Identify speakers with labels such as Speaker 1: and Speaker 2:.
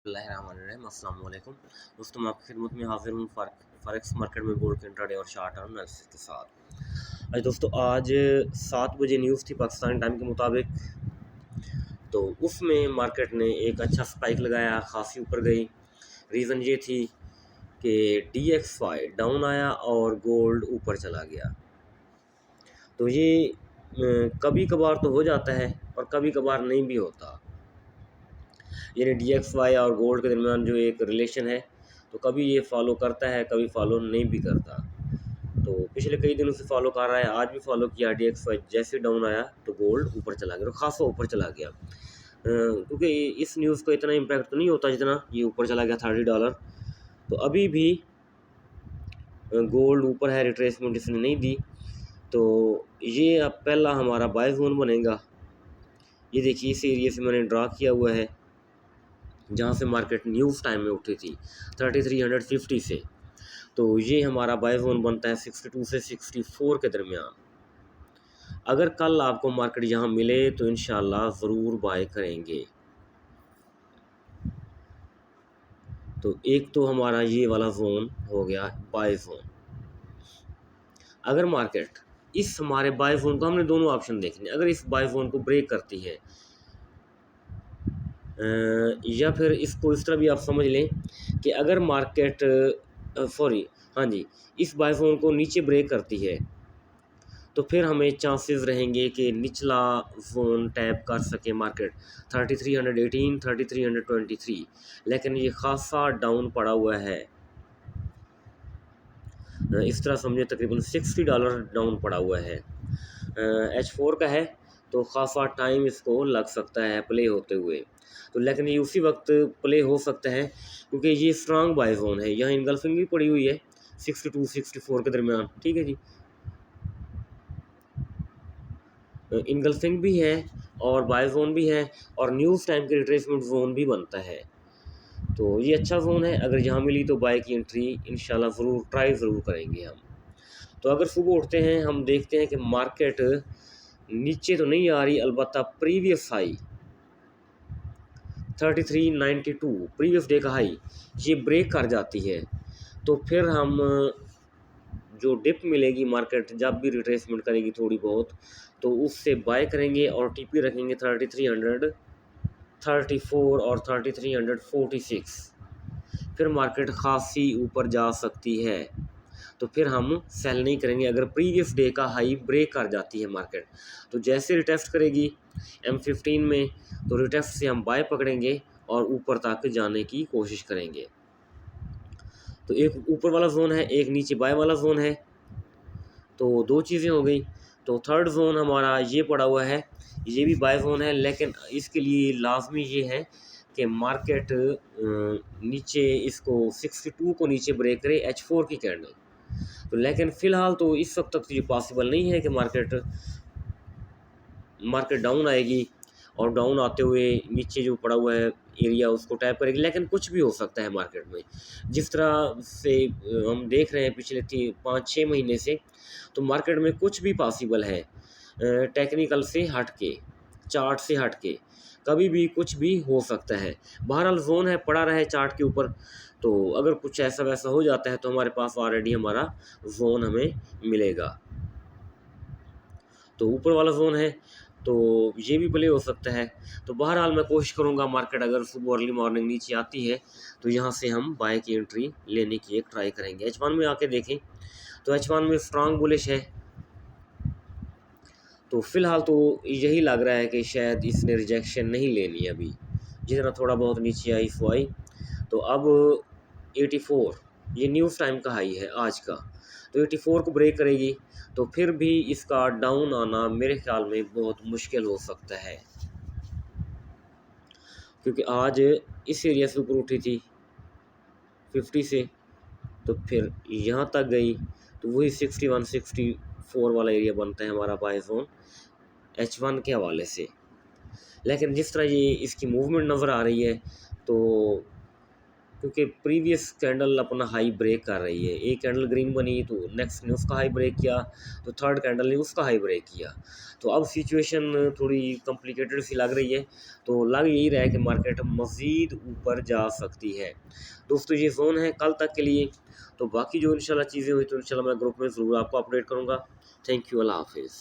Speaker 1: अस्सलाम वालेकुम दोस्तों, मैं आपकी खिदमत में हाजिर हूँ फॉरेक्स मार्केट में गोल्ड के इंट्राडे और शार्ट टर्म एनालिसिस के साथ। आज 7 बजे न्यूज़ थी पाकिस्तान टाइम के मुताबिक। तो उसमें मार्केट ने एक अच्छा स्पाइक लगाया, खासी ऊपर गई। रीज़न ये थी कि DXY डाउन आया और गोल्ड ऊपर चला गया। तो ये कभी कभार तो हो जाता है और कभी कभार नहीं भी होता। यानी DXY और गोल्ड के दरमियान जो एक रिलेशन है, तो कभी ये फॉलो करता है, कभी फॉलो नहीं भी करता। तो पिछले कई दिनों से फॉलो कर रहा है, आज भी फॉलो किया। DXY जैसे डाउन आया तो गोल्ड ऊपर चला गया और खासा ऊपर चला गया। क्योंकि इस न्यूज़ का इतना इम्पैक्ट तो नहीं होता जितना ये ऊपर चला गया $30। तो अभी भी गोल्ड ऊपर है, रिट्रेसमेंट इसने नहीं दी। तो ये अब पहला हमारा बाय जोन बनेगा। ये देखिए, इस एरिया से मैंने ड्रा किया हुआ है जहाँ से मार्केट न्यूज़ टाइम में उठी थी 3350 से। तो ये हमारा बाय जोन बनता है 62 से 64 के दरमियान। अगर कल आपको मार्केट यहाँ मिले तो इंशाल्लाह ज़रूर बाय करेंगे। तो एक तो हमारा ये वाला जोन हो गया बाय जोन। अगर मार्केट इस हमारे बाय जोन को, हमने दोनों ऑप्शन देखने, अगर इस बाय जोन को ब्रेक करती है या फिर इसको इस तरह भी आप समझ लें कि अगर मार्केट हाँ जी, इस बाय जोन को नीचे ब्रेक करती है तो फिर हमें चांसेस रहेंगे कि निचला जोन टैप कर सके मार्केट 3318 3323। लेकिन ये खासा डाउन पड़ा हुआ है, इस तरह समझे तकरीबन $60 डाउन पड़ा हुआ है। H4 का है तो खासा टाइम इसको लग सकता है प्ले होते हुए। तो लेकिन ये उसी वक्त प्ले हो सकता है क्योंकि ये स्ट्रांग बाय जोन है। यहाँ इनगल्फिंग भी पड़ी हुई है 62 64 के दरमियान। ठीक है जी, इनगल्फिंग भी है और बाय जोन भी है और न्यूज़ टाइम के रिट्रेसमेंट जोन भी बनता है। तो ये अच्छा जोन है, अगर यहाँ मिली तो बाय की एंट्री इंशाल्लाह ज़रूर ट्राई ज़रूर करेंगे हम। तो अगर सुबह उठते हैं, हम देखते हैं कि मार्केट नीचे तो नहीं आ रही, अलबत्ता प्रीवियस हाई 3392 प्रीवियस डे का हाई ये ब्रेक कर जाती है तो फिर हम जो डिप मिलेगी मार्केट जब भी रिट्रेसमेंट करेगी थोड़ी बहुत, तो उससे बाय करेंगे और TP रखेंगे 3334 और 3346। फिर मार्केट खासी ऊपर जा सकती है तो फिर हम सेल नहीं करेंगे अगर प्रीवियस डे का हाई ब्रेक कर जाती है मार्केट। तो जैसे रिटेस्ट करेगी M15 में तो रिटेस्ट से हम बाय पकड़ेंगे और ऊपर तक जाने की कोशिश करेंगे। तो एक ऊपर वाला जोन है, एक नीचे बाय वाला जोन है, तो दो चीज़ें हो गई। तो थर्ड जोन हमारा ये पड़ा हुआ है, ये भी बाय जोन है, लेकिन इसके लिए लाजमी ये है कि मार्केट नीचे इसको 62 को नीचे ब्रेक करे H4 की कैंडल। तो लेकिन फ़िलहाल तो इस वक्त तक तो ये पॉसिबल नहीं है कि मार्केट डाउन आएगी और डाउन आते हुए नीचे जो पड़ा हुआ है एरिया उसको टैप करेगी। लेकिन कुछ भी हो सकता है मार्केट में, जिस तरह से हम देख रहे हैं पिछले 5-6 महीने से, तो मार्केट में कुछ भी पॉसिबल है। टेक्निकल से हट के, चार्ट से हट के कभी भी कुछ भी हो सकता है। बहरहाल जोन है, पड़ा रहे चार्ट के ऊपर। तो अगर कुछ ऐसा वैसा हो जाता है तो हमारे पास ऑलरेडी हमारा जोन हमें मिलेगा। तो ऊपर वाला जोन है तो ये भी प्ले हो सकता है। तो बहरहाल मैं कोशिश करूँगा मार्केट अगर सुबह अर्ली मॉर्निंग नीचे आती है तो यहाँ से हम बाय की एंट्री लेने की एक ट्राई करेंगे। H1 में आके देखें तो H1 में स्ट्रांग बुलिश है। तो फ़िलहाल तो यही लग रहा है कि शायद इसने रिजेक्शन नहीं लेनी अभी, जितना थोड़ा बहुत नीचे आई सो आई। तो अब 84 ये न्यूज़ टाइम का हाई है आज का, तो 84 को ब्रेक करेगी तो फिर भी इसका डाउन आना मेरे ख्याल में बहुत मुश्किल हो सकता है, क्योंकि आज इस एरिया से ऊपर उठी थी 50 से, तो फिर यहाँ तक गई तो वही 61 64 वाला एरिया बनता है हमारा बाय जोन H1 के हवाले से। लेकिन जिस तरह ये इसकी मूवमेंट नज़र आ रही है तो क्योंकि प्रीवियस कैंडल अपना हाई ब्रेक कर रही है। एक कैंडल ग्रीन बनी तो नेक्स्ट ने उसका हाई ब्रेक किया, तो थर्ड कैंडल ने उसका हाई ब्रेक किया। तो अब सिचुएशन थोड़ी कॉम्प्लिकेटेड सी लग रही है, तो लग यही रहा है कि मार्केट मज़ीद ऊपर जा सकती है। दोस्तों ये जोन है कल तक के लिए, तो बाकी जो इंशाल्लाह चीज़ें हुई तो इंशाल्लाह मैं ग्रुप में ज़रूर आपको अपडेट करूँगा। थैंक यू, अल्लाह हाफिज़।